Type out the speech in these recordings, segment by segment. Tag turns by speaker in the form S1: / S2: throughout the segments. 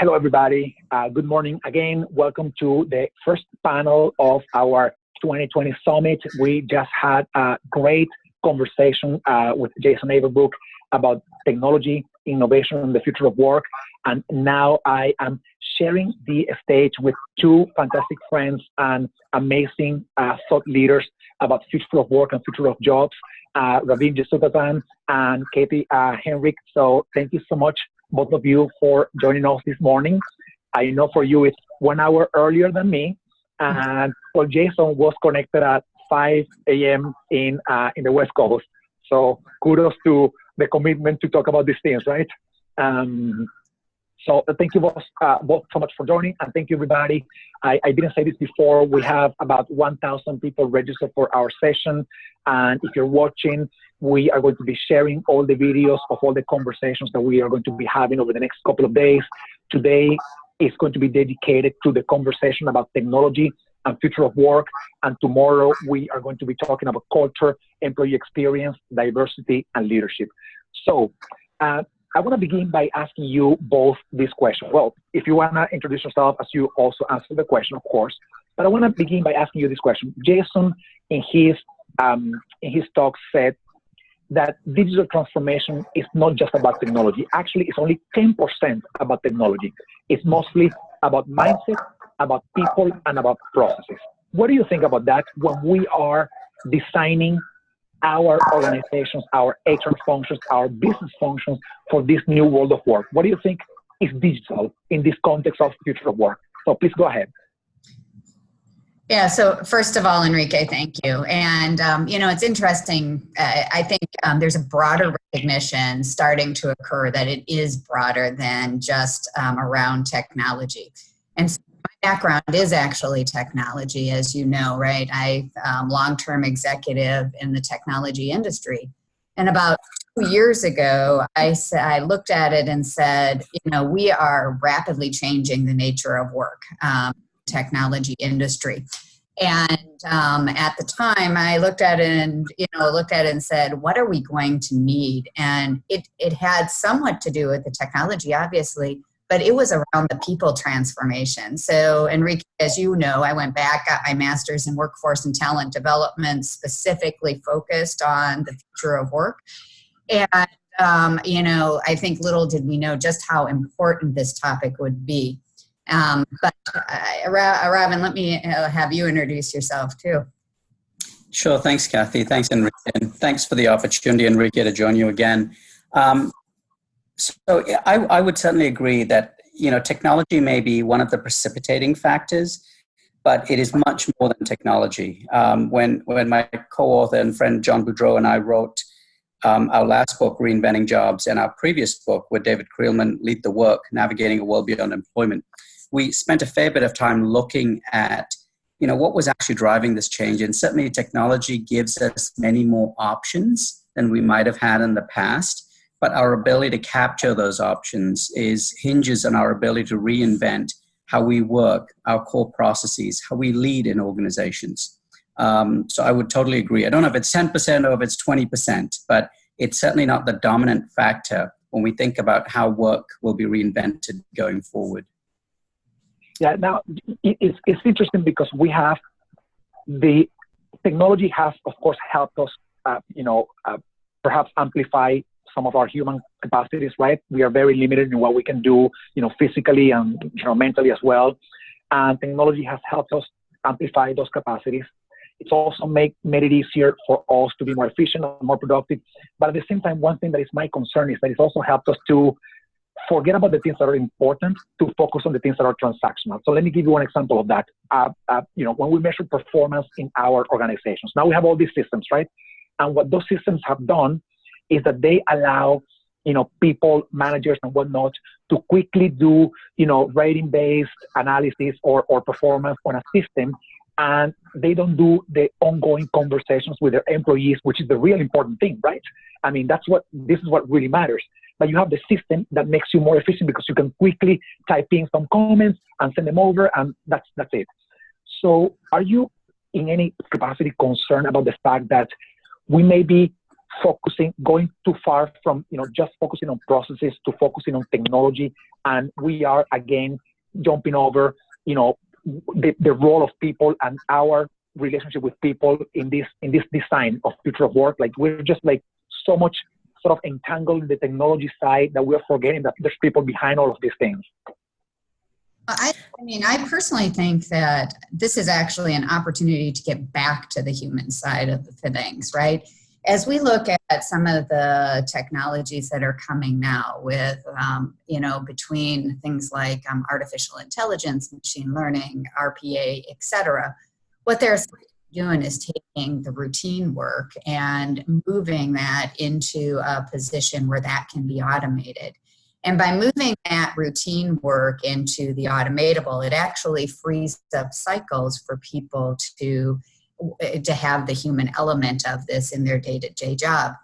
S1: Hello, everybody. Good morning again. Welcome to the first panel of our 2020 Summit. We just had a great conversation with Jason Averbrook about technology, innovation, and the future of work. And now I am sharing the stage with two fantastic friends and amazing thought leaders about future of work and future of jobs, Ravin Jesutatan and Katie Henrik. So thank you so much, both of you, for joining us this morning. I know for you it's 1 hour earlier than me, and well, Jason was connected at 5 a.m. in the West Coast. So kudos to the commitment to talk about these things, right? So thank you both so much for joining, and thank you, everybody. I didn't say this before. We have about 1,000 people registered for our session, and if you're watching, we are going to be sharing all the videos of all the conversations that we are going to be having over the next couple of days. Today is going to be dedicated to the conversation about technology and future of work, and tomorrow we are going to be talking about culture, employee experience, diversity, and leadership. So I want to begin by asking you both this question. Well, if you want to introduce yourself as you also answer the question, of course, but I want to begin by asking you this question. Jason, in his talk, said that digital transformation is not just about technology. Actually, it's only 10% about technology. It's mostly about mindset, about people, and about processes. What do you think about that when we are designing our organizations, our HR functions, our business functions for this new world of work? What do you think is digital in this context of future of work? So please go ahead.
S2: Yeah, so first of all, Enrique, thank you. And, it's interesting. I think there's a broader recognition starting to occur that it is broader than just around technology. And so my background is actually technology, as you know, right? I'm long-term executive in the technology industry. And about 2 years ago, I looked at it and said, we are rapidly changing the nature of work. Technology industry. And at the time I looked at it and said, what are we going to need? And it had somewhat to do with the technology, obviously, but it was around the people transformation. So Enrique, as you know, I went back, got my master's in workforce and talent development, specifically focused on the future of work. And, I think little did we know just how important this topic would be. But Ravin, let me have you introduce yourself too.
S3: Sure. Thanks, Kathy. Thanks, Enrique. And thanks for the opportunity, Enrique, to join you again. So I would certainly agree that, technology may be one of the precipitating factors, but it is much more than technology. When my co-author and friend John Boudreau and I wrote our last book, Reinventing Jobs, and our previous book with David Creelman, Lead the Work, Navigating a World Beyond Employment, we spent a fair bit of time looking at, what was actually driving this change. And certainly technology gives us many more options than we might have had in the past. But our ability to capture those options hinges on our ability to reinvent how we work, our core processes, how we lead in organizations. So I would totally agree. I don't know if it's 10% or if it's 20%, but it's certainly not the dominant factor when we think about how work will be reinvented going forward.
S1: Yeah, now it's interesting because we have the technology has, of course, helped us, perhaps amplify some of our human capacities, right? We are very limited in what we can do, physically and mentally as well. And technology has helped us amplify those capacities. It's also made it easier for us to be more efficient and more productive. But at the same time, one thing that is my concern is that it's also helped us to forget about the things that are important to focus on the things that are transactional. So let me give you one example of that. When we measure performance in our organizations, now we have all these systems, right? And what those systems have done is that they allow, people, managers and whatnot to quickly do, rating-based analysis or performance on a system. And they don't do the ongoing conversations with their employees, which is the real important thing, right? I mean, this is what really matters. But you have the system that makes you more efficient because you can quickly type in some comments and send them over, and that's it. So are you in any capacity concerned about the fact that we may be going too far from, just focusing on processes to focusing on technology. And we are, again, jumping over, the role of people and our relationship with people in this design of future of work. Like, we're just like so much sort of entangled in the technology side that we're forgetting that there's people behind all of these things.
S2: I personally think that this is actually an opportunity to get back to the human side of the things, right? As we look at some of the technologies that are coming now with, between things like artificial intelligence, machine learning, RPA, et cetera, what they're doing is taking the routine work and moving that into a position where that can be automated. And by moving that routine work into the automatable, it actually frees up cycles for people to have the human element of this in their day-to-day job.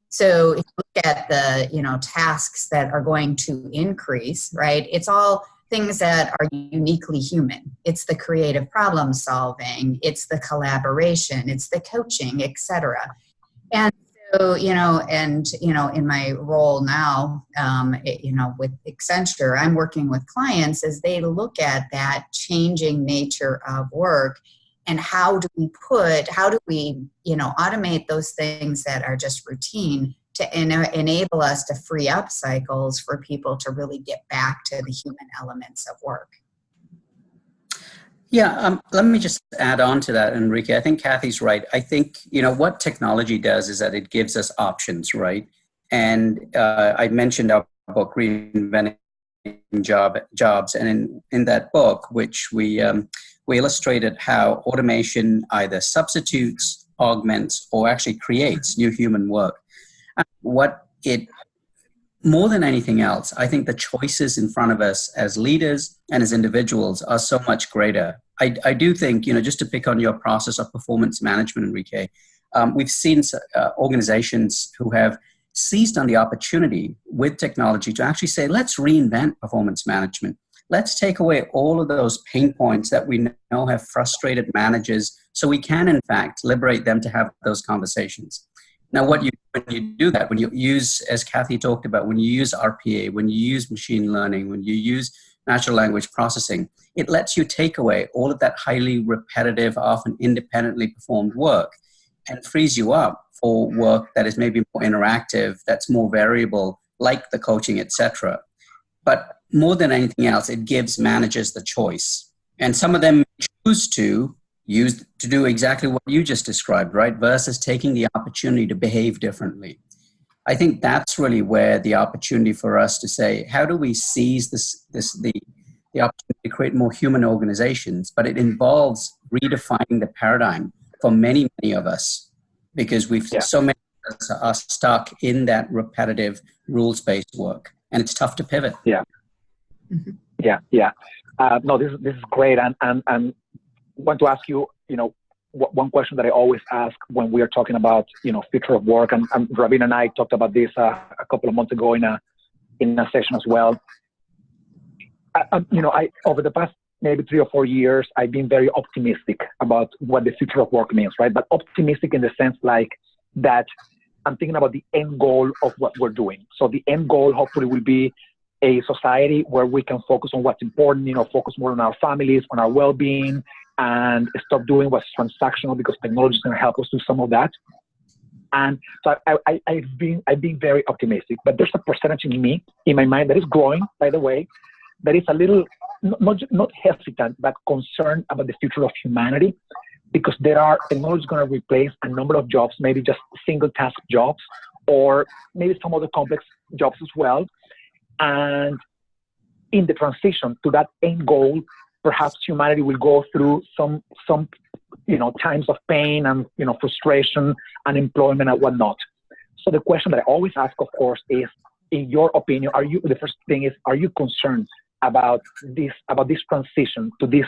S2: So if you look at the, tasks that are going to increase, right, it's all things that are uniquely human. It's the creative problem solving, it's the collaboration, it's the coaching, etc. And so, in my role now, with Accenture, I'm working with clients as they look at that changing nature of work and how do we automate those things that are just routine to enable us to free up cycles for people to really get back to the human elements of work.
S3: Yeah, let me just add on to that, Enrique. I think Kathy's right. I think, what technology does is that it gives us options, right? And I mentioned our book, Reinventing Jobs. And in that book, which we illustrated how automation either substitutes, augments, or actually creates new human work. More than anything else, I think the choices in front of us as leaders and as individuals are so much greater. I do think, just to pick on your process of performance management, Enrique, we've seen organizations who have seized on the opportunity with technology to actually say, let's reinvent performance management. Let's take away all of those pain points that we know have frustrated managers so we can, in fact, liberate them to have those conversations. Now, when you do that, when you use, as Kathy talked about, when you use RPA, when you use machine learning, when you use natural language processing, it lets you take away all of that highly repetitive, often independently performed work and frees you up for work that is maybe more interactive, that's more variable, like the coaching, etc. But more than anything else, it gives managers the choice. And some of them choose to do exactly what you just described, right? Versus taking the opportunity to behave differently. I think that's really where the opportunity for us to say, how do we seize the opportunity to create more human organizations? But it involves redefining the paradigm for many, many of us, because so many of us are stuck in that repetitive rules-based work, and it's tough to pivot.
S1: Yeah. Mm-hmm. Yeah. No, this is great, and want to ask you, one question that I always ask when we are talking about, future of work, and Ravin and I talked about this a couple of months ago in a session as well. I over the past maybe 3 or 4 years, I've been very optimistic about what the future of work means, right? But optimistic in the sense like that I'm thinking about the end goal of what we're doing. So the end goal hopefully will be a society where we can focus on what's important, focus more on our families, on our well-being, and stop doing what's transactional, because technology is going to help us do some of that. And so I've been very optimistic, but there's a percentage in my mind that is growing, by the way, that is a little, not hesitant, but concerned about the future of humanity, because technology is going to replace a number of jobs, maybe just single task jobs, or maybe some other complex jobs as well. And in the transition to that end goal, perhaps humanity will go through some times of pain and frustration, unemployment, and whatnot. So the question that I always ask, of course, is, in your opinion, are you concerned about this transition to this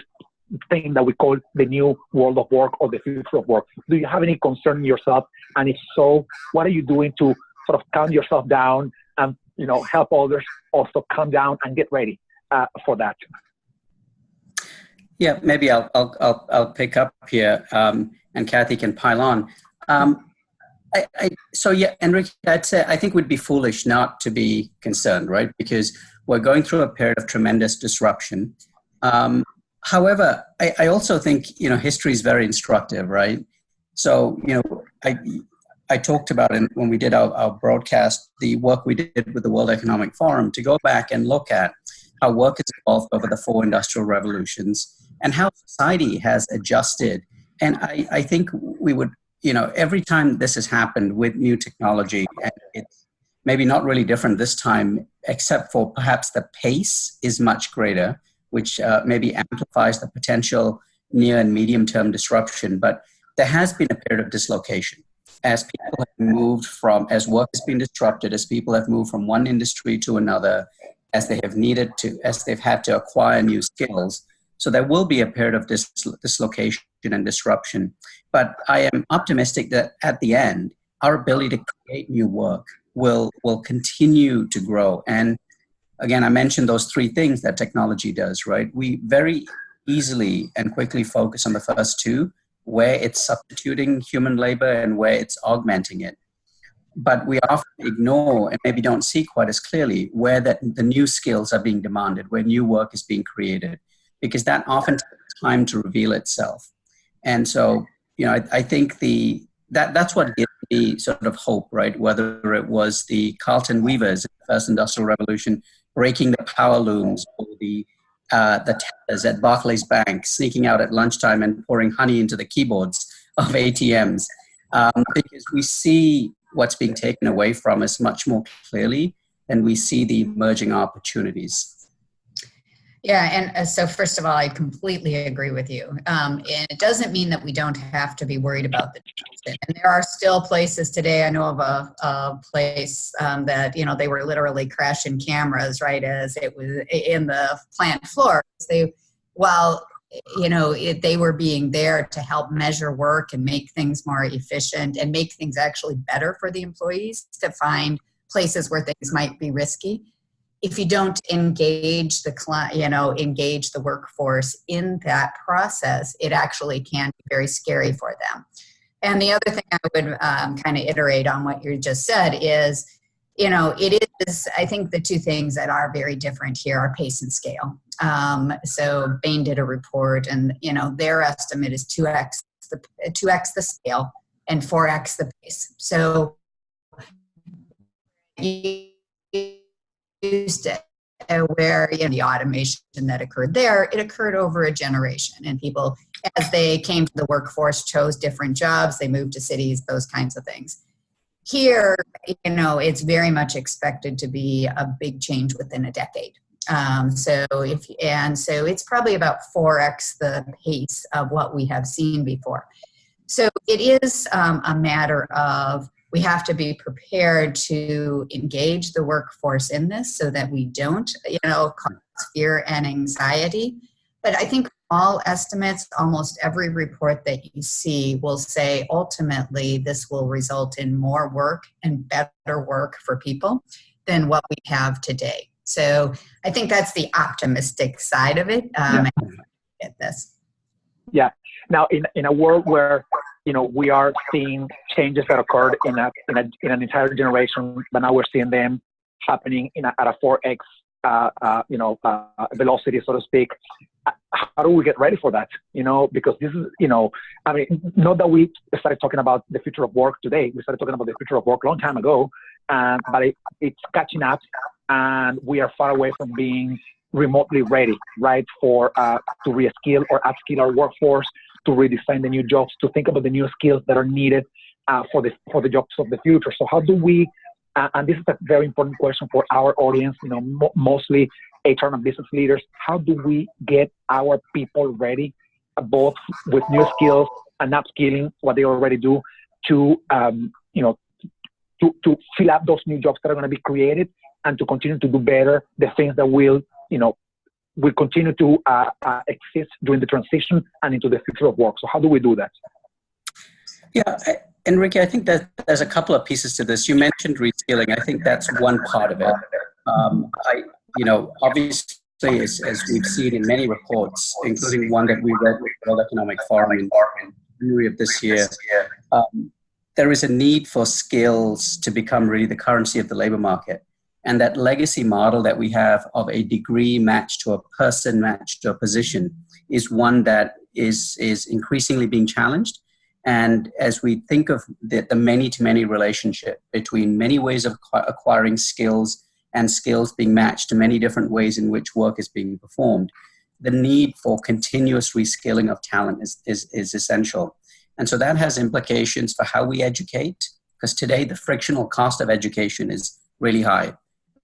S1: thing that we call the new world of work or the future of work? Do you have any concern in yourself? And if so, what are you doing to sort of calm yourself down and help others also calm down and get ready for that?
S3: Yeah, maybe I'll pick up here, and Kathy can pile on. So yeah, Enrique, I'd say I think we'd be foolish not to be concerned, right? Because we're going through a period of tremendous disruption. However, I also think history is very instructive, right? So I talked about it when we did our broadcast, the work we did with the World Economic Forum, to go back and look at how work has evolved over the 4 industrial revolutions and how society has adjusted. And I think we would, every time this has happened with new technology, and it's maybe not really different this time, except for perhaps the pace is much greater, which maybe amplifies the potential near and medium term disruption. But there has been a period of dislocation as people have moved as work has been disrupted, as people have moved from one industry to another, as they've had to acquire new skills. So there will be a period of dislocation and disruption. But I am optimistic that at the end, our ability to create new work will continue to grow. And again, I mentioned those 3 things that technology does, right? We very easily and quickly focus on the first 2, where it's substituting human labor and where it's augmenting it. But we often ignore and maybe don't see quite as clearly where the new skills are being demanded, where new work is being created, because that often takes time to reveal itself. And so, I think that's what gives me sort of hope, right? Whether it was the Carlton Weavers in the first industrial revolution breaking the power looms, or the tellers at Barclays Bank sneaking out at lunchtime and pouring honey into the keyboards of ATMs, because we see what's being taken away from us much more clearly, and we see the emerging opportunities.
S2: Yeah, and so first of all, I completely agree with you. And it doesn't mean that we don't have to be worried about the transit. And there are still places today. I know of a place that they were literally crashing cameras right as it was in the plant floor. They were being there to help measure work and make things more efficient and make things actually better for the employees, to find places where things might be risky. If you don't engage engage the workforce in that process, it actually can be very scary for them. And the other thing I would kind of iterate on what you just said is, it is, I think the 2 things that are very different here are pace and scale. So Bain did a report, and their estimate is 2x the scale and 4x the pace. So used to where the automation that occurred there, it occurred over a generation, and people, as they came to the workforce, chose different jobs, they moved to cities, those kinds of things. Here, it's very much expected to be a big change within a decade. So it's probably about 4x the pace of what we have seen before. So it is a matter of, we have to be prepared to engage the workforce in this so that we don't, cause fear and anxiety. But I think all estimates, almost every report that you see will say ultimately this will result in more work and better work for people than what we have today. So I think that's the optimistic side of it. Get this.
S1: Yeah. Now, in a world where we are seeing changes that occurred in an entire generation, but now we're seeing them happening at a 4x velocity, so to speak. How do we get ready for that? Because this is, not that we started talking about the future of work today. We started talking about the future of work a long time ago, but it's catching up, and we are far away from being remotely ready, right, for to reskill or upskill our workforce, to redesign the new jobs, to think about the new skills that are needed for the jobs of the future. So how do we, and this is a very important question for our audience, mostly HR and business leaders, how do we get our people ready, both with new skills and upskilling what they already do, to fill up those new jobs that are going to be created, and to continue to do better the things that will continue to exist during the transition and into the future of work. So how do we do that?
S3: Yeah, Enrique, I think that there's a couple of pieces to this. You mentioned reskilling. I think that's one part of it. Obviously, as we've seen in many reports, including one that we read with the World Economic Forum in January of this year, there is a need for skills to become really the currency of the labor market. And that legacy model that we have of a degree matched to a person matched to a position is one that is increasingly being challenged. And as we think of the many-to-many relationship between many ways of acquiring skills and skills being matched to many different ways in which work is being performed, the need for continuous reskilling of talent is essential. And so that has implications for how we educate, because today the frictional cost of education is really high.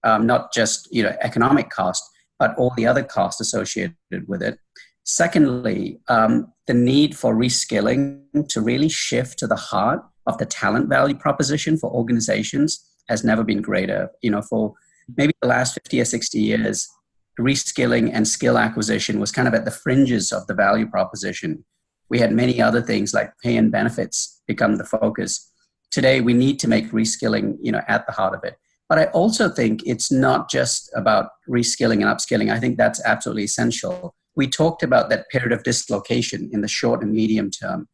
S3: Not just economic cost, but all the other costs associated with it. Secondly, the need for reskilling to really shift to the heart of the talent value proposition for organizations has never been greater. For maybe the last 50 or 60 years, reskilling and skill acquisition was kind of at the fringes of the value proposition. We had many other things like pay and benefits become the focus. Today, we need to make reskilling, at the heart of it. But I also think it's not just about reskilling and upskilling. I think that's absolutely essential. We talked about that period of dislocation in the short and medium term.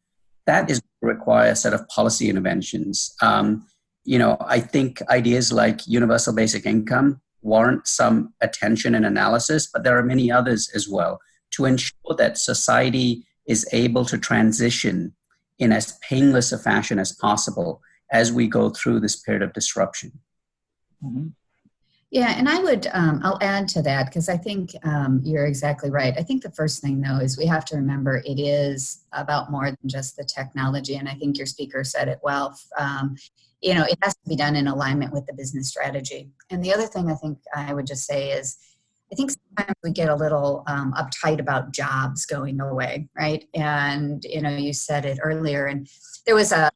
S3: That is require a set of policy interventions. I think ideas like universal basic income warrant some attention and analysis, but there are many others as well to ensure that society is able to transition in as painless a fashion as possible as we go through this period of disruption.
S2: Mm-hmm. Yeah, and I would, I'll add to that because I think you're exactly right. I think the first thing, though, is we have to remember it is about more than just the technology. And I think your speaker said it well. It has to be done in alignment with the business strategy. And the other thing I think I would just say is I think sometimes we get a little uptight about jobs going away, right? And, you said it earlier. And there was an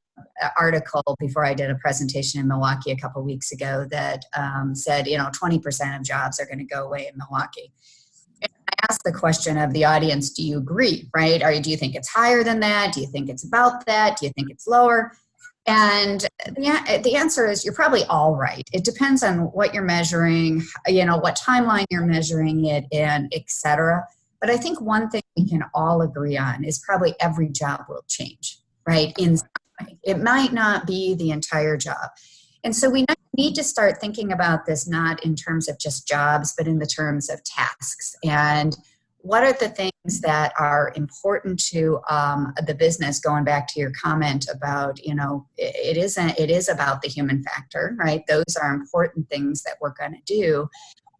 S2: article before I did a presentation in Milwaukee a couple of weeks ago that said, 20% of jobs are going to go away in Milwaukee. And I asked the question of the audience, do you agree, right? Or do you think it's higher than that? Do you think it's about that? Do you think it's lower? And the answer is you're probably all right. It depends on what you're measuring, what timeline you're measuring it in, et cetera. But I think one thing we can all agree on is probably every job will change, right? In some way. It might not be the entire job. And so we need to start thinking about this not in terms of just jobs, but in the terms of tasks. And what are the things that are important to the business, going back to your comment about, it is about the human factor, right? Those are important things that we're going to do.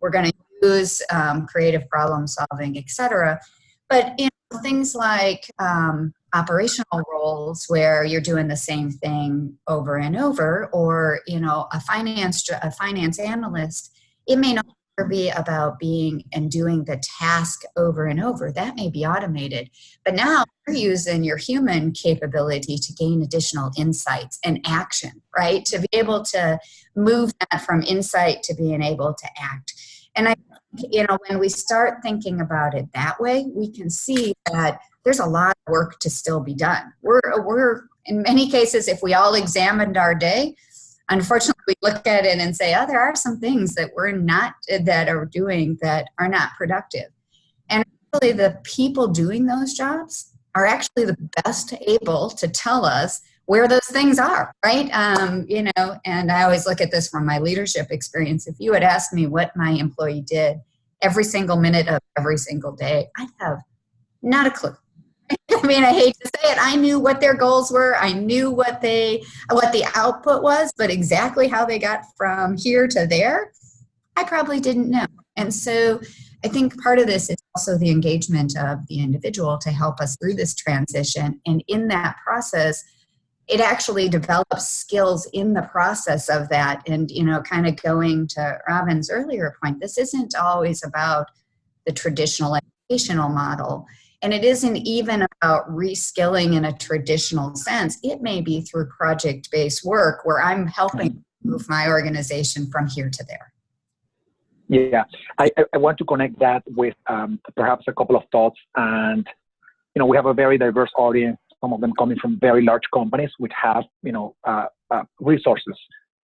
S2: We're going to use creative problem solving, et cetera. But things like operational roles where you're doing the same thing over and over, or, a finance analyst, it may not be about being and doing the task over and over. That may be automated, but now you're using your human capability to gain additional insights and action, right? To be able to move that from insight to being able to act. And I, when we start thinking about it that way, we can see that there's a lot of work to still be done. We're in many cases, if we all examined our day, unfortunately, we look at it and say, there are some things that are doing that are not productive. And really the people doing those jobs are actually the best able to tell us where those things are, right? And I always look at this from my leadership experience. If you had asked me what my employee did every single minute of every single day, I'd have not a clue. I mean, I hate to say it. I knew what their goals were. I knew what the output was, but exactly how they got from here to there, I probably didn't know. And so I think part of this is also the engagement of the individual to help us through this transition. And in that process, it actually develops skills in the process of that. And, kind of going to Robin's earlier point, this isn't always about the traditional educational model. And it isn't even about reskilling in a traditional sense. It may be through project-based work where I'm helping move my organization from here to there.
S1: Yeah, I want to connect that with perhaps a couple of thoughts. And, we have a very diverse audience, some of them coming from very large companies which have, resources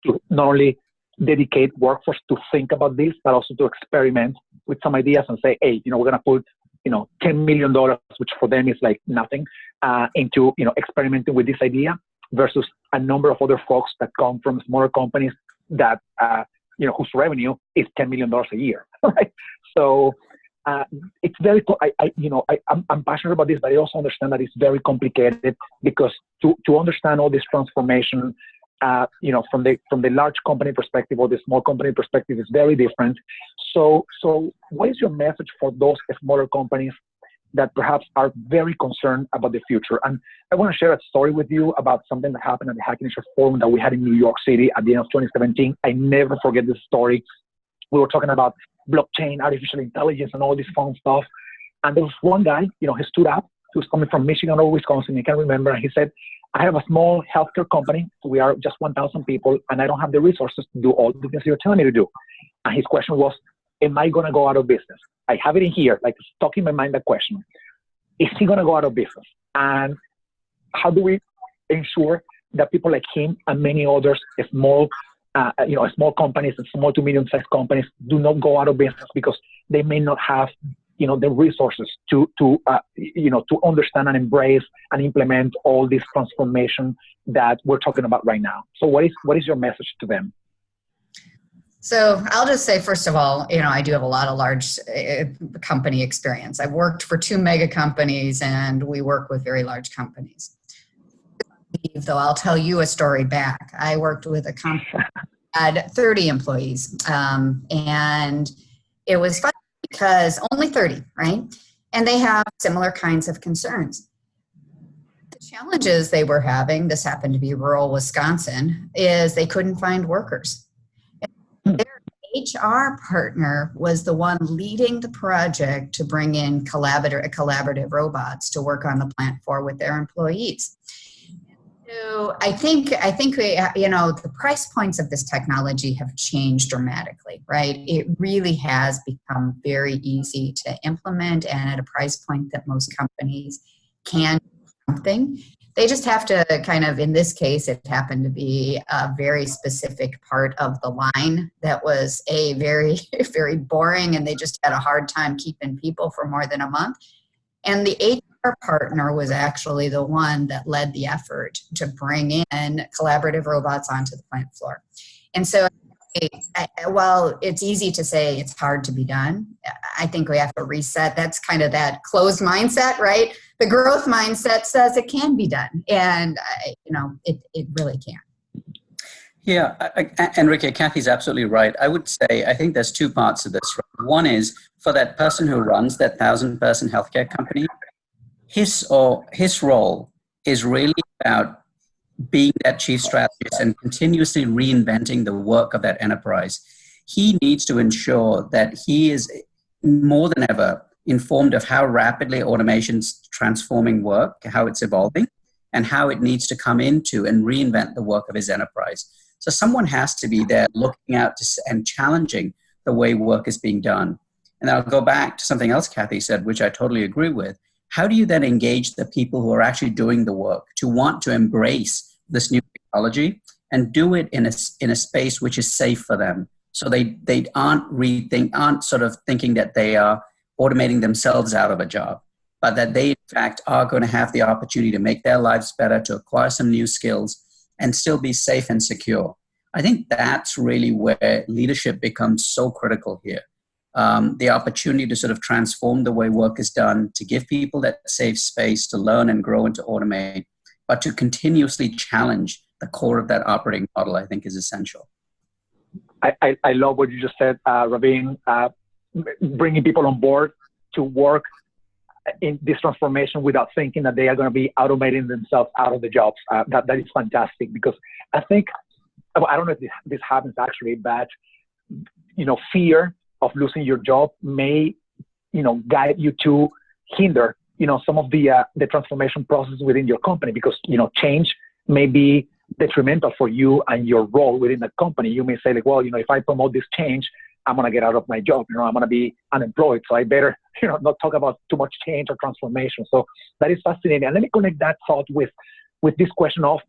S1: to not only dedicate workforce to think about this, but also to experiment with some ideas and say, hey, we're going to put $10 million, which for them is like nothing, into, experimenting with this idea. versus a number of other folks that come from smaller companies that, whose revenue is $10 million a year, right? So it's very, I'm passionate about this, but I also understand that it's very complicated because to understand all this transformation, from the large company perspective or the small company perspective is very different. So what is your message for those smaller companies that perhaps are very concerned about the future? And I want to share a story with you about something that happened at the Hacking Nation Forum that we had in New York City at the end of 2017. I never forget this story. We were talking about blockchain, artificial intelligence, and all this fun stuff. And there was one guy, he stood up. He was coming from Michigan or Wisconsin, I can't remember. And he said, I have a small healthcare company. We are just 1,000 people, and I don't have the resources to do all the things you're telling me to do. And his question was, am I going to go out of business? I have it in here, like stuck in my mind, that question. Is he going to go out of business? And how do we ensure that people like him and many others, small companies and small to medium-sized companies do not go out of business because they may not have, the resources to understand and embrace and implement all this transformation that we're talking about right now? So what is your message to them?
S2: So I'll just say, first of all, I do have a lot of large company experience. I've worked for 2 mega companies, and we work with very large companies. Though I'll tell you a story back. I worked with a company that had 30 employees, and it was fun because only 30, right? And they have similar kinds of concerns. The challenges they were having, this happened to be rural Wisconsin, is they couldn't find workers. Their HR partner was the one leading the project to bring in collaborative robots to work on the plant floor with their employees. So I think we, the price points of this technology have changed dramatically, right? It really has become very easy to implement, and at a price point that most companies can do something. They just have to kind of, in this case, it happened to be a very specific part of the line that was a very, very boring, and they just had a hard time keeping people for more than a month. And the HR partner was actually the one that led the effort to bring in collaborative robots onto the plant floor. And so while it's easy to say it's hard to be done, I think we have to reset. That's kind of that closed mindset, right? The growth mindset says it can be done. And, it really can.
S3: Yeah, Enrique, Kathy's absolutely right. I would say, I think there's 2 parts to this. One is for that person who runs that 1,000-person healthcare company, his role is really about being that chief strategist and continuously reinventing the work of that enterprise. He needs to ensure that he is more than ever informed of how rapidly automation's transforming work, how it's evolving, and how it needs to come into and reinvent the work of his enterprise. So someone has to be there looking out and challenging the way work is being done. And I'll go back to something else Kathy said, which I totally agree with. How do you then engage the people who are actually doing the work to want to embrace this new technology and do it in a space which is safe for them? So they aren't sort of thinking that they are automating themselves out of a job, but that they in fact are going to have the opportunity to make their lives better, to acquire some new skills and still be safe and secure. I think that's really where leadership becomes so critical here. The opportunity to sort of transform the way work is done, to give people that safe space to learn and grow and to automate, but to continuously challenge the core of that operating model, I think is essential.
S1: I love what you just said, Raveen, bringing people on board to work in this transformation without thinking that they are going to be automating themselves out of the jobs. That is fantastic, because I think, I don't know if this happens actually, but, fear of losing your job may, guide you to hinder, some of the transformation process within your company, because, change may be detrimental for you and your role within the company. You may say like, well, if I promote this change, I'm going to get out of my job, I'm going to be unemployed. So I better, not talk about too much change or transformation. So that is fascinating. And let me connect that thought with this question of,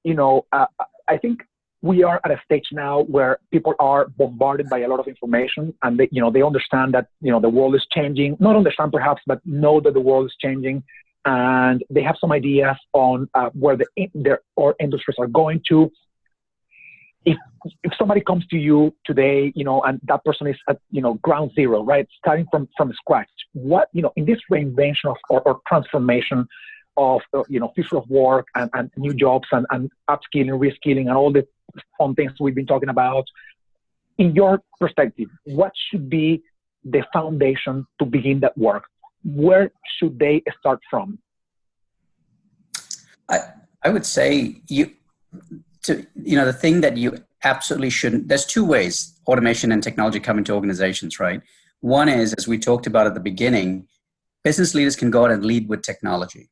S1: I think we are at a stage now where people are bombarded by a lot of information, and they understand that, the world is changing, not understand perhaps, but know that the world is changing. and they have some ideas on where their or industries are going to. If somebody comes to you today, and that person is at, ground zero, right, starting from scratch, what, in this reinvention or transformation of, future of work and new jobs and upskilling, reskilling, and all the fun things we've been talking about, in your perspective, what should be the foundation to begin that work? Where should they start from?
S3: I would say the thing that you absolutely shouldn't, there's two ways automation and technology come into organizations, right? One is, as we talked about at the beginning, business leaders can go out and lead with technology.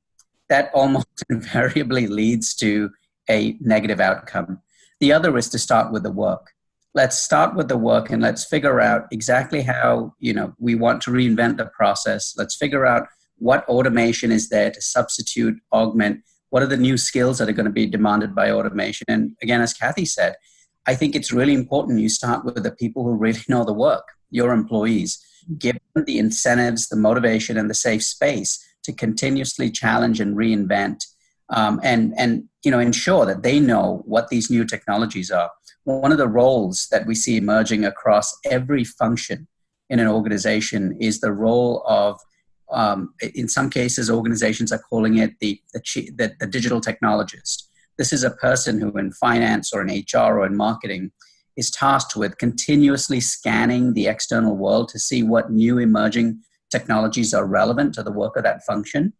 S3: That almost invariably leads to a negative outcome. The other is to start with the work. Let's start with the work and let's figure out exactly how, we want to reinvent the process. Let's figure out what automation is there to substitute, augment. What are the new skills that are going to be demanded by automation? And again, as Kathy said, I think it's really important you start with the people who really know the work, your employees. Give them the incentives, the motivation, and the safe space to continuously challenge and reinvent, and ensure that they know what these new technologies are. One of the roles that we see emerging across every function in an organization is the role of, in some cases, organizations are calling it the digital technologist. This is a person who in finance or in HR or in marketing is tasked with continuously scanning the external world to see what new emerging technologies are relevant to the work of that function,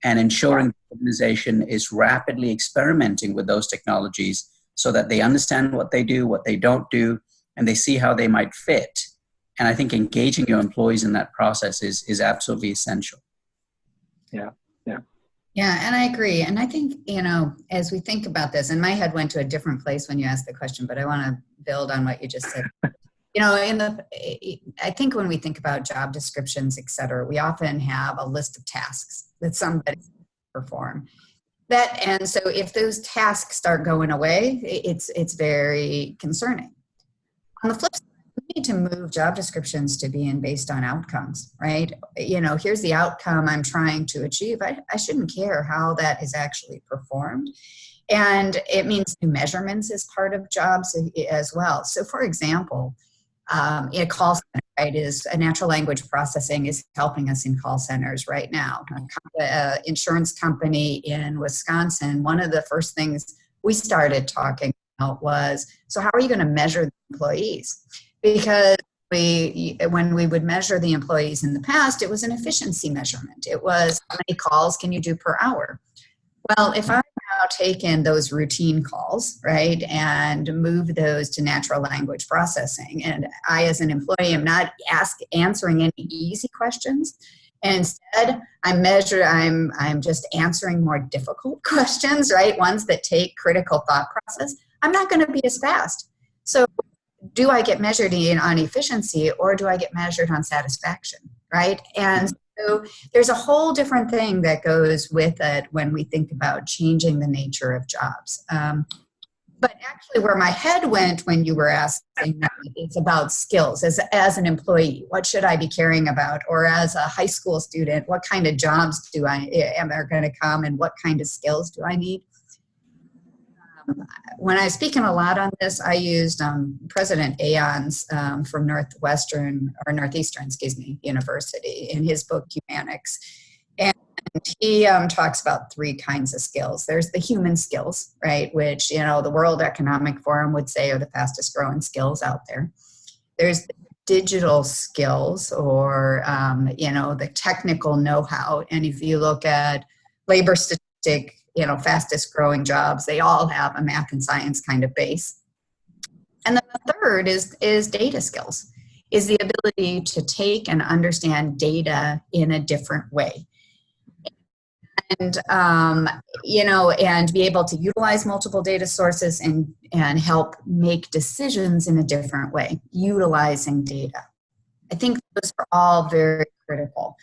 S3: and ensuring the organization is rapidly experimenting with those technologies so that they understand what they do, what they don't do, and they see how they might fit. And I think engaging your employees in that process is absolutely essential.
S2: Yeah, and I agree. And I think, as we think about this, and my head went to a different place when you asked the question, but I want to build on what you just said. I think when we think about job descriptions, et cetera, we often have a list of tasks that somebody perform. And so if those tasks start going away, it's very concerning. On the flip side, we need to move job descriptions to being based on outcomes, right? Here's the outcome I'm trying to achieve. I shouldn't care how that is actually performed. And it means new measurements as part of jobs as well. So for example, a call center, right, is a natural language processing is helping us in call centers right now. An insurance company in Wisconsin, one of the first things we started talking about was, so how are you going to measure the employees? Because when we would measure the employees in the past, it was an efficiency measurement. It was, how many calls can you do per hour? Well, if I'm now taking those routine calls, right, and move those to natural language processing, and I as an employee am not answering any easy questions, instead I'm just answering more difficult questions, right, ones that take critical thought process, I'm not going to be as fast. So do I get measured on efficiency, or do I get measured on satisfaction, right? And so there's a whole different thing that goes with it when we think about changing the nature of jobs. But actually where my head went when you were asking that is about skills. As an employee, what should I be caring about? Or as a high school student, what kind of jobs am I going to come, and what kind of skills do I need? When I was speaking a lot on this, I used President Aon's from Northeastern University in his book, Humanics. And he talks about three kinds of skills. There's the human skills, right, which, the World Economic Forum would say are the fastest growing skills out there. There's the digital skills, or, the technical know-how. And if you look at labor statistic, fastest growing jobs, they all have a math and science kind of base. And then the third is data skills, is the ability to take and understand data in a different way. And, and be able to utilize multiple data sources and help make decisions in a different way, utilizing data. I think those are all very critical.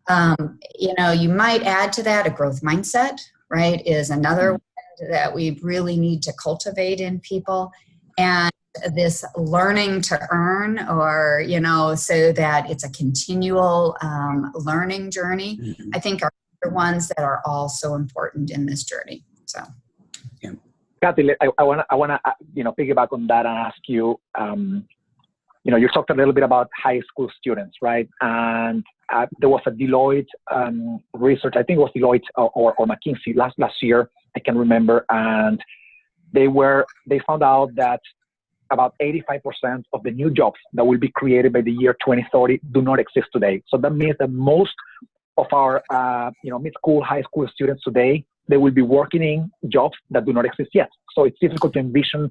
S2: You might add to that a growth mindset, right, is another one that we really need to cultivate in people. And this learning to earn, or, so that it's a continual learning journey. I think our other ones that are also important in this journey. So,
S3: yeah.
S1: Kathy, I want to piggyback on that and ask you. You talked a little bit about high school students, right? And there was a Deloitte research. I think it was Deloitte or McKinsey last year. I can remember, and they found out that about 85% of the new jobs that will be created by the year 2030 do not exist today. So that means that most of our mid-school, high school students today, they will be working in jobs that do not exist yet. So it's difficult to envision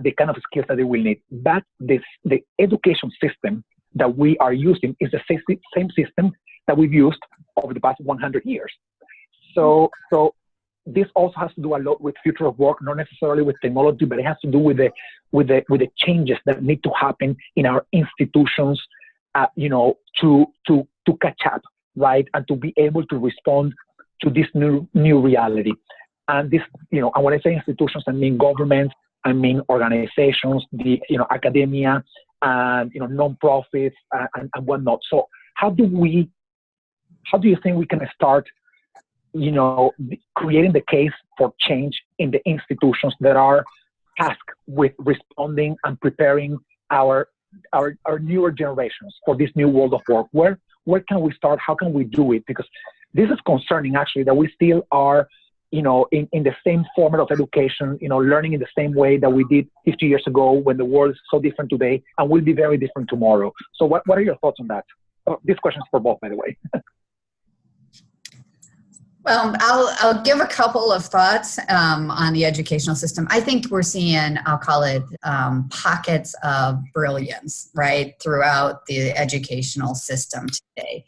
S1: the kind of skills that they will need. But the education system that we are using is the same system that we've used over the past 100 years. So this also has to do a lot with future of work, not necessarily with technology, but it has to do with the changes that need to happen in our institutions, to catch up, right, and to be able to respond to this new reality. And this, and when I say institutions, I mean governments, I mean organizations, academia, and non-profits and whatnot. So how do you think we can start, creating the case for change in the institutions that are tasked with responding and preparing our newer generations for this new world of work? Where can we start? How can we do it? Because this is concerning, actually, that we still are, in the same format of education, learning in the same way that we did 50 years ago, when the world is so different today and will be very different tomorrow. So what are your thoughts on that? This question is for both, by the way.
S2: Well, I'll give a couple of thoughts on the educational system. I think we're seeing, I'll call it pockets of brilliance, right, throughout the educational system today.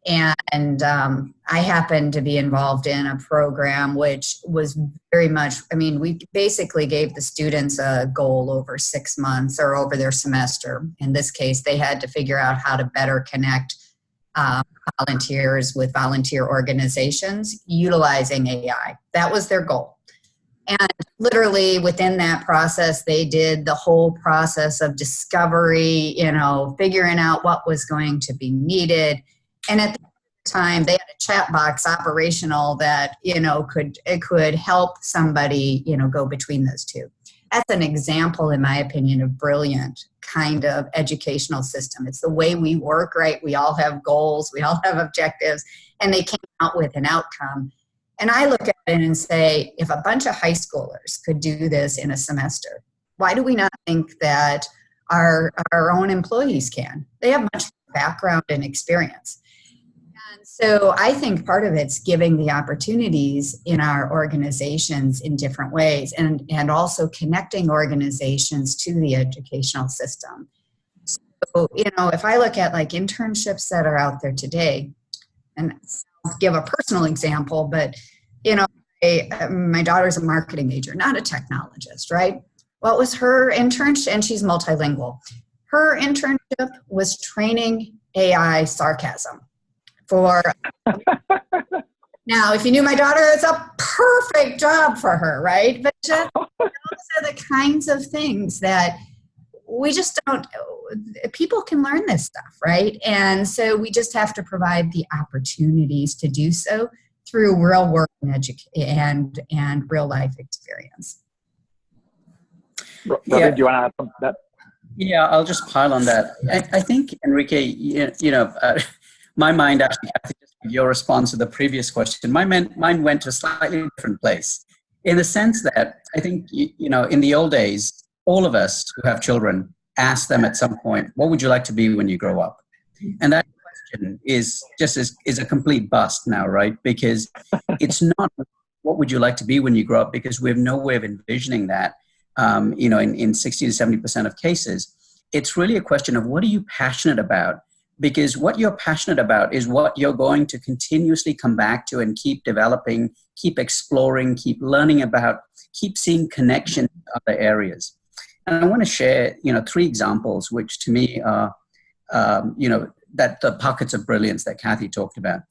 S2: And I happened to be involved in a program which was very much, we basically gave the students a goal over 6 months or over their semester. In this case, they had to figure out how to better connect volunteers with volunteer organizations utilizing AI. That was their goal. And literally within that process, they did the whole process of discovery, figuring out what was going to be needed. And at the time, they had a chat box operational that, could help somebody, go between those two. That's an example, in my opinion, of brilliant kind of educational system. It's the way we work, right? We all have goals, we all have objectives, and they came out with an outcome. And I look at it and say, if a bunch of high schoolers could do this in a semester, why do we not think that our own employees can? They have much background and experience. And so I think part of it's giving the opportunities in our organizations in different ways, and also connecting organizations to the educational system. So, if I look at like internships that are out there today, and I'll give a personal example, but, my daughter's a marketing major, not a technologist, right? What was her internship? And she's multilingual. Her internship was training AI sarcasm. Now, if you knew my daughter, it's a perfect job for her, right? But just, those are the kinds of things that we just don't, people can learn this stuff, right? And so we just have to provide the opportunities to do so through real work and real life experience.
S1: Robert, do you want to add something to that?
S3: Yeah, I'll just pile on that. I think, Enrique, my mind actually, your response to the previous question, my mind went to a slightly different place, in the sense that I think, in the old days, all of us who have children ask them at some point, what would you like to be when you grow up? And that question is a complete bust now, right? Because it's not what would you like to be when you grow up, because we have no way of envisioning that, in 60 to 70% of cases. It's really a question of, what are you passionate about? Because what you're passionate about is what you're going to continuously come back to and keep developing, keep exploring, keep learning about, keep seeing connection in other areas. And I want to share, 3 examples, which to me are, that the pockets of brilliance that Kathy talked about.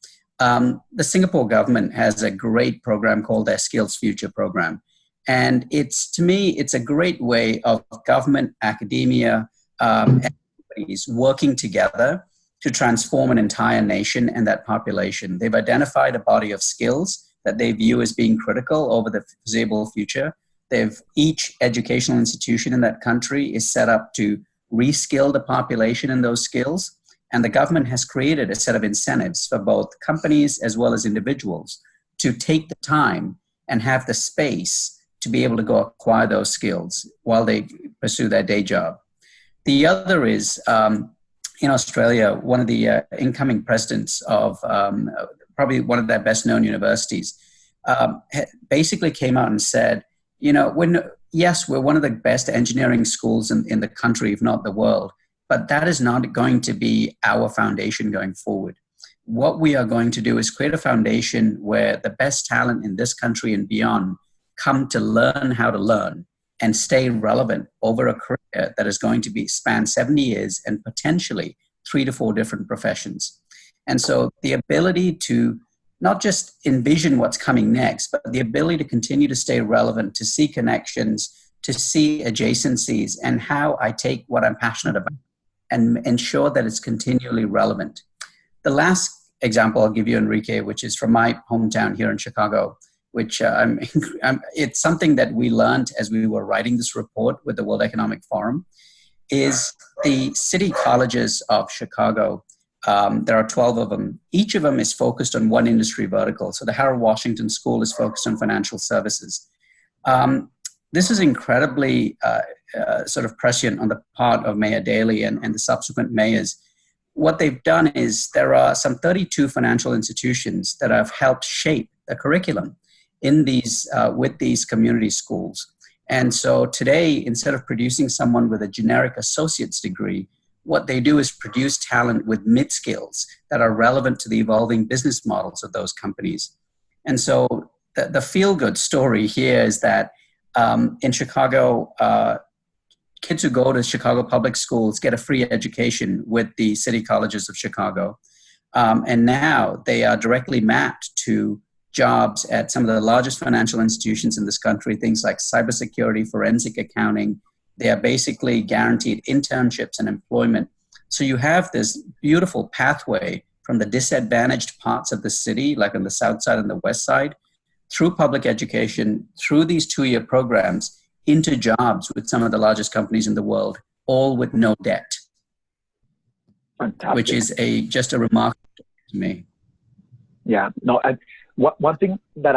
S3: The Singapore government has a great program called their Skills Future program. And to me, it's a great way of government, academia, and companies working together to transform an entire nation and that population. They've identified a body of skills that they view as being critical over the foreseeable future. Each educational institution in that country is set up to reskill the population in those skills. And the government has created a set of incentives for both companies as well as individuals to take the time and have the space to be able to go acquire those skills while they pursue their day job. The other is, in Australia, one of the incoming presidents of probably one of their best known universities basically came out and said, yes, we're one of the best engineering schools in the country, if not the world, but that is not going to be our foundation going forward. What we are going to do is create a foundation where the best talent in this country and beyond come to learn how to learn and stay relevant over a career that is going to be span 70 years and potentially 3 to 4 different professions. And so the ability to not just envision what's coming next, but the ability to continue to stay relevant, to see connections, to see adjacencies, and how I take what I'm passionate about and ensure that it's continually relevant. The last example I'll give you, Enrique, which is from my hometown here in Chicago, which it's something that we learned as we were writing this report with the World Economic Forum, is the city colleges of Chicago. There are 12 of them. Each of them is focused on one industry vertical. So the Harold Washington School is focused on financial services. This is incredibly sort of prescient on the part of Mayor Daley and the subsequent mayors. What they've done is there are some 32 financial institutions that have helped shape the curriculum in these with these community schools. And so today, instead of producing someone with a generic associate's degree, what they do is produce talent with mid-skills that are relevant to the evolving business models of those companies. And so the feel-good story here is that in Chicago, kids who go to Chicago public schools get a free education with the city colleges of Chicago. And now they are directly mapped to jobs at some of the largest financial institutions in this country, things like cybersecurity, forensic accounting. They are basically guaranteed internships and employment. So you have this beautiful pathway from the disadvantaged parts of the city, like on the south side and the west side, through public education, through these 2-year programs, into jobs with some of the largest companies in the world, all with no debt. Fantastic. Which is just a remarkable to me.
S1: Yeah, no, one thing that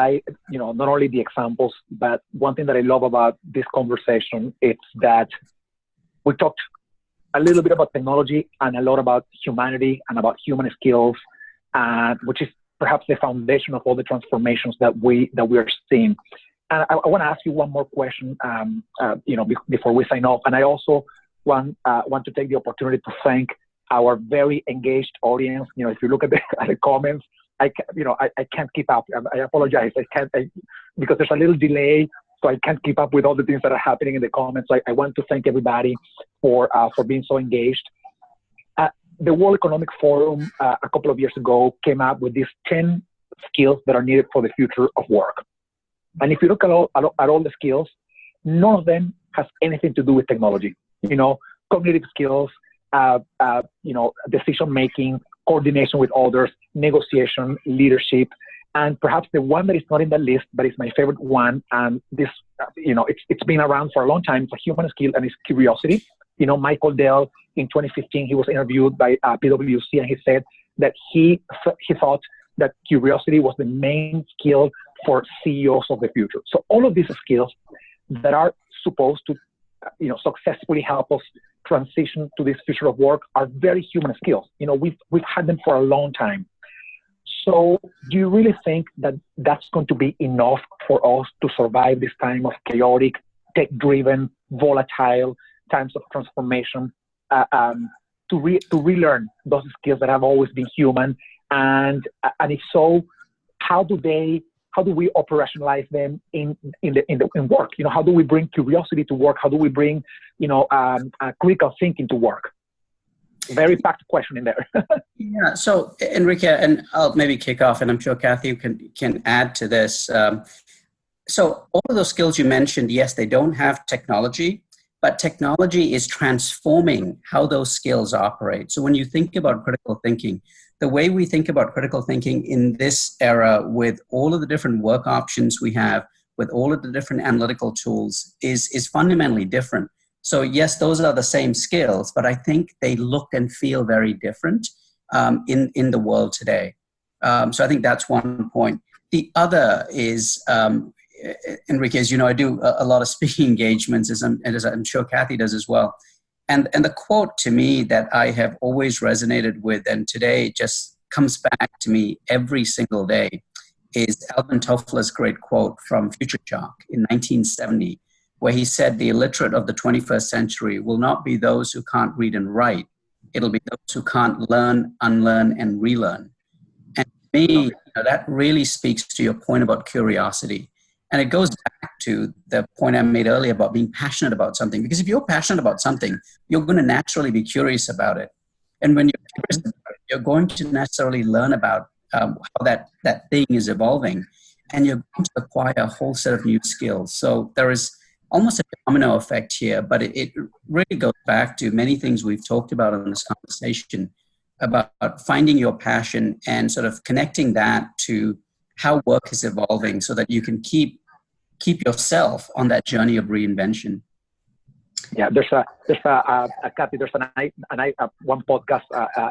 S1: not only the examples, but one thing that I love about this conversation, it's that we talked a little bit about technology and a lot about humanity and about human skills, which is perhaps the foundation of all the transformations that we are seeing. And I want to ask you one more question, before we sign off. And I also want to take the opportunity to thank our very engaged audience. If you look at the comments, I can't keep up. I apologize. Because there's a little delay, so I can't keep up with all the things that are happening in the comments. I want to thank everybody for being so engaged. The World Economic Forum a couple of years ago came up with these 10 skills that are needed for the future of work. And if you look at all the skills, none of them has anything to do with technology. Cognitive skills, decision making, coordination with others, negotiation, leadership, and perhaps the one that is not in the list, but it's my favorite one. And this, it's been around for a long time. It's a human skill, and it's curiosity. Michael Dell in 2015, he was interviewed by PwC, and he said that he thought that curiosity was the main skill for CEOs of the future. So all of these skills that are supposed to, successfully help us transition to this future of work are very human skills. We've had them for a long time. So do you really think that that's going to be enough for us to survive this time of chaotic, tech-driven, volatile times of transformation, to relearn those skills that have always been human? And if so, how do we operationalize them in work? How do we bring curiosity to work? How do we bring, critical thinking to work? Very packed question in there.
S3: Yeah. So Enrique, and I'll maybe kick off, and I'm sure Kathy can add to this. So all of those skills you mentioned, yes, they don't have technology, but technology is transforming how those skills operate. So when you think about critical thinking, the way we think about critical thinking in this era with all of the different work options we have, with all of the different analytical tools is fundamentally different. So yes, those are the same skills, but I think they look and feel very different in the world today. So I think that's one point. The other is, Enrique, as you know, I do a lot of speaking engagements, as I'm sure Kathy does as well. And the quote to me that I have always resonated with, and today just comes back to me every single day, is Alvin Toffler's great quote from Future Shock in 1970, where he said, "The illiterate of the 21st century will not be those who can't read and write. It'll be those who can't learn, unlearn, and relearn." And to me, that really speaks to your point about curiosity. And it goes back to the point I made earlier about being passionate about something. Because if you're passionate about something, you're going to naturally be curious about it. And when you're curious about it, you're going to necessarily learn about how that thing is evolving. And you're going to acquire a whole set of new skills. So there is almost a domino effect here, but it really goes back to many things we've talked about in this conversation about finding your passion and sort of connecting that to how work is evolving so that you can keep yourself on that journey of reinvention.
S1: Yeah, there's Kathy, there's one podcast,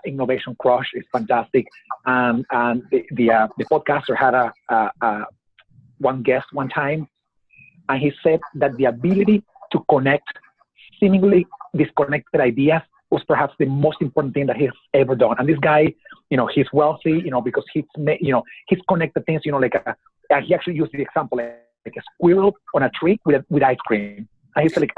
S1: Innovation Crush, is fantastic, and the podcaster had one guest one time, and he said that the ability to connect seemingly disconnected ideas was perhaps the most important thing that he's ever done. And this guy, he's wealthy, because he's connected things, he actually used the example like a squirrel on a tree with ice cream. And he said,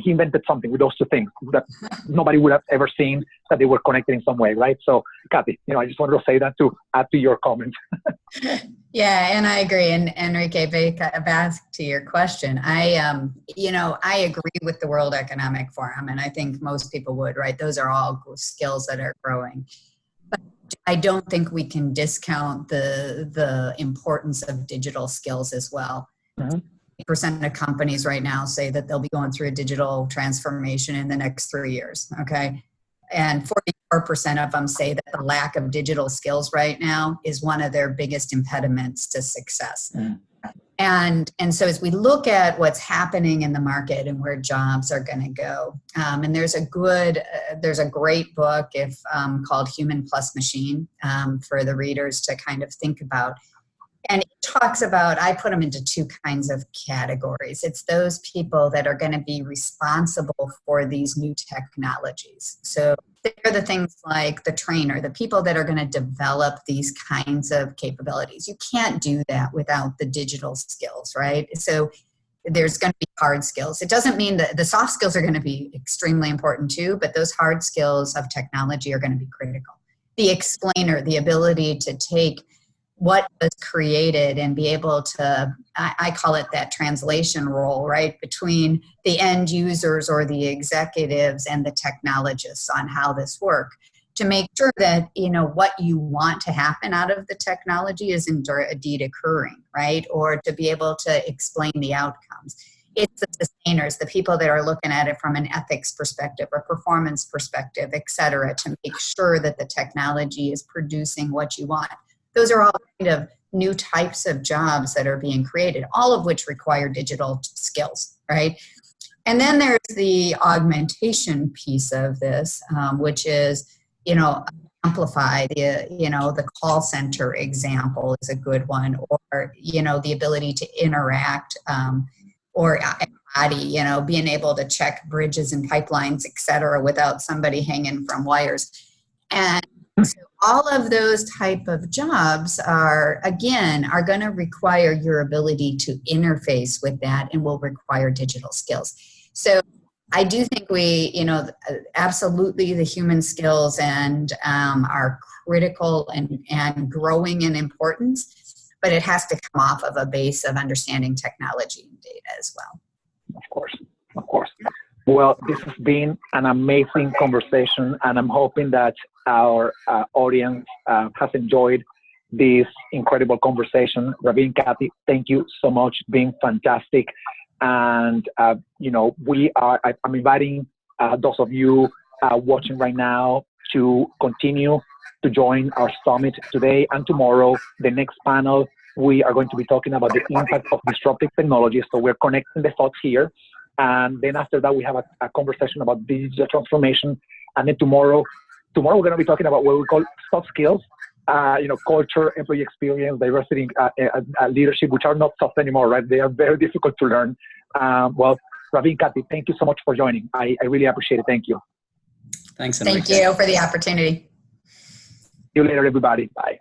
S1: he invented something with those two things that nobody would have ever seen, that they were connected in some way, right? So, Kathy, I just wanted to say that to add to your comment.
S2: Yeah, and I agree. And Enrique, back to your question, I agree with the World Economic Forum, and I think most people would, right? Those are all skills that are growing. But I don't think we can discount the importance of digital skills as well. Mm-hmm. Percent of companies right now say that they'll be going through a digital transformation in the next 3 years, okay? And 44% of them say that the lack of digital skills right now is one of their biggest impediments to success. Mm. And so as we look at what's happening in the market and where jobs are going to go, and there's a great book called Human Plus Machine for the readers to kind of think about. And it talks about, I put them into two kinds of categories. It's those people that are going to be responsible for these new technologies. So they're the things like the trainer, the people that are going to develop these kinds of capabilities. You can't do that without the digital skills, right? So there's going to be hard skills. It doesn't mean that the soft skills are going to be extremely important too, but those hard skills of technology are going to be critical. The explainer, the ability to take what was created and be able to, I call it that translation role, right, between the end users or the executives and the technologists on how this works, to make sure that, what you want to happen out of the technology is indeed occurring, right, or to be able to explain the outcomes. It's the sustainers, the people that are looking at it from an ethics perspective or performance perspective, et cetera, to make sure that the technology is producing what you want. Those are all kind of new types of jobs that are being created, all of which require digital skills, right? And then there's the augmentation piece of this, which is, amplify the call center example is a good one, or, the ability to interact or body, being able to check bridges and pipelines, et cetera, without somebody hanging from wires. And so all of those type of jobs are going to require your ability to interface with that and will require digital skills. So I do think absolutely the human skills and are critical and growing in importance, but it has to come off of a base of understanding technology and data as well.
S1: Of course. Well, this has been an amazing conversation, and I'm hoping that our audience has enjoyed this incredible conversation. Raveen, Kathy, thank you so much. It's been fantastic. And, I'm inviting those of you watching right now to continue to join our summit today and tomorrow. The next panel, we are going to be talking about the impact of disruptive technology. So we're connecting the thoughts here. And then after that, we have a conversation about digital transformation. And then tomorrow we're going to be talking about what we call soft skills, culture, employee experience, diversity, leadership, which are not soft anymore, right? They are very difficult to learn. Ravi, Kathy, thank you so much for joining. I really appreciate it. Thank you.
S3: Thanks, Enrique.
S2: Thank you for the opportunity.
S1: See you later, everybody. Bye.